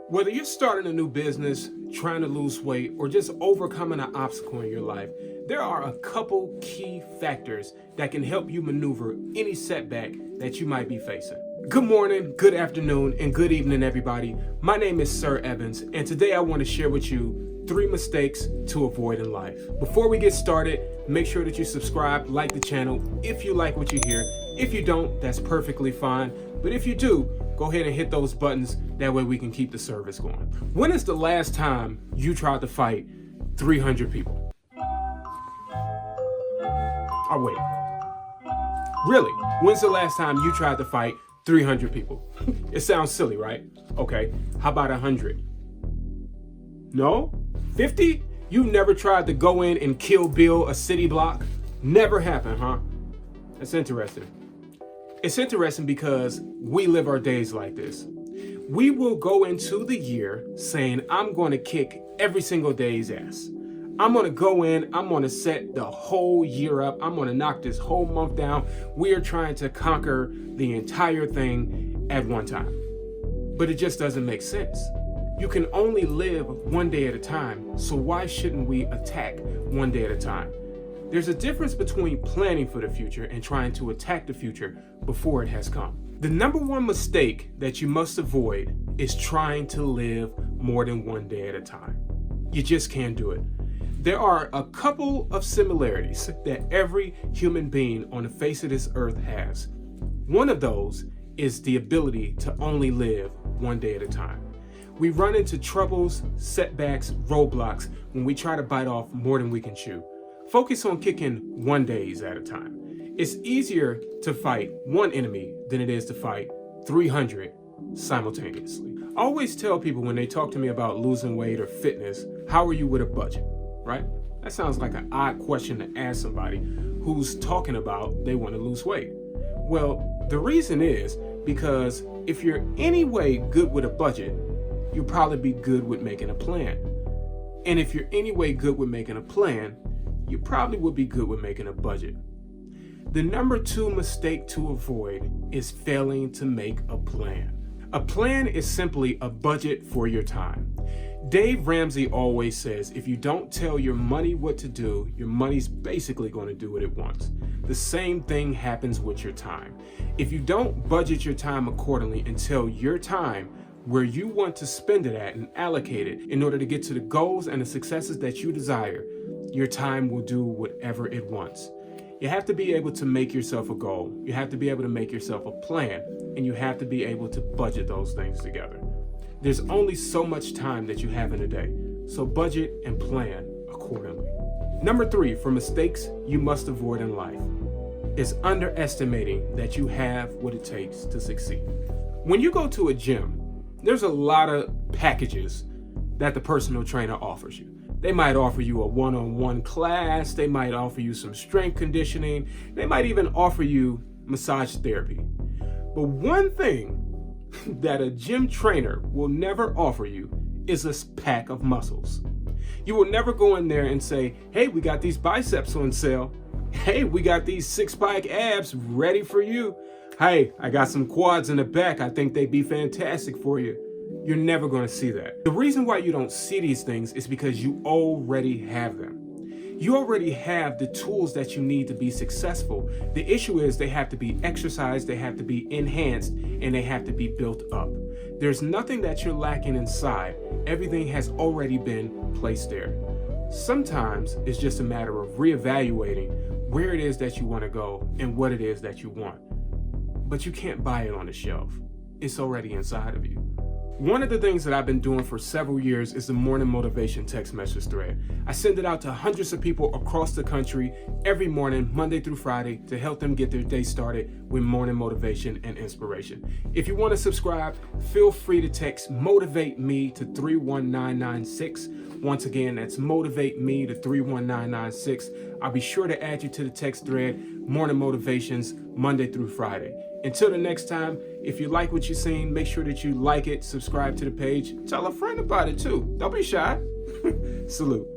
Whether you're starting a new business, trying to lose weight, or just overcoming an obstacle in your life, there are a couple key factors that can help you maneuver any setback that you might be facing. Good morning, good afternoon, and good evening, everybody. My name is Sir Evans, and today I want to share with you 3 mistakes to avoid in life. Before we get started, make sure that you subscribe, like the channel if you like what you hear. If you don't, that's perfectly fine. But if you do, go ahead and hit those buttons. That way we can keep the service going. When is the last time you tried to fight 300 people? Oh, wait. Really? When's the last time you tried to fight 300 people? It sounds silly, right? Okay, how about 100? No? 50? You never tried to go in and kill Bill a city block? Never happened, huh? That's interesting. It's interesting because we live our days like this. We will go into the year saying, I'm going to kick every single day's ass. I'm going to go in, I'm going to set the whole year up. I'm going to knock this whole month down. We are trying to conquer the entire thing at one time. But it just doesn't make sense. You can only live one day at a time. So why shouldn't we attack one day at a time? There's a difference between planning for the future and trying to attack the future before it has come. The number one mistake that you must avoid is trying to live more than one day at a time. You just can't do it. There are a couple of similarities that every human being on the face of this earth has. One of those is the ability to only live one day at a time. We run into troubles, setbacks, roadblocks when we try to bite off more than we can chew. Focus on kicking one days at a time. It's easier to fight one enemy than it is to fight 300 simultaneously. I always tell people when they talk to me about losing weight or fitness, how are you with a budget, right? That sounds like an odd question to ask somebody who's talking about they want to lose weight. Well, the reason is because if you're anyway good with a budget, you'll probably be good with making a plan. And if you're anyway good with making a plan, you probably would be good with making a budget. The number 2 mistake to avoid is failing to make a plan. A plan is simply a budget for your time. Dave Ramsey always says, if you don't tell your money what to do, your money's basically going to do what it wants. The same thing happens with your time. If you don't budget your time accordingly and tell your time where you want to spend it at and allocate it in order to get to the goals and the successes that you desire, your time will do whatever it wants. You have to be able to make yourself a goal. You have to be able to make yourself a plan, and you have to be able to budget those things together. There's only so much time that you have in a day, so budget and plan accordingly. Number 3, for mistakes you must avoid in life, is underestimating that you have what it takes to succeed. When you go to a gym, there's a lot of packages that the personal trainer offers you. They might offer you a one-on-one class. They might offer you some strength conditioning. They might even offer you massage therapy. But one thing that a gym trainer will never offer you is a pack of muscles. You will never go in there and say, hey, we got these biceps on sale. Hey, we got these 6-pack abs ready for you. Hey, I got some quads in the back. I think they'd be fantastic for you. You're never going to see that. The reason why you don't see these things is because you already have them. You already have the tools that you need to be successful. The issue is they have to be exercised, they have to be enhanced, and they have to be built up. There's nothing that you're lacking inside. Everything has already been placed there. Sometimes it's just a matter of reevaluating where it is that you want to go and what it is that you want. But you can't buy it on the shelf. It's already inside of you. One of the things that I've been doing for several years is the morning motivation text message thread. I send it out to hundreds of people across the country every morning, Monday through Friday, to help them get their day started with morning motivation and inspiration. If you want to subscribe, feel free to text Motivate Me to 31996. Once again, that's Motivate Me to 31996. I'll be sure to add you to the text thread, Morning Motivations, Monday through Friday. Until the next time, if you like what you've seen, make sure that you like it, subscribe to the page, tell a friend about it too. Don't be shy. Salute.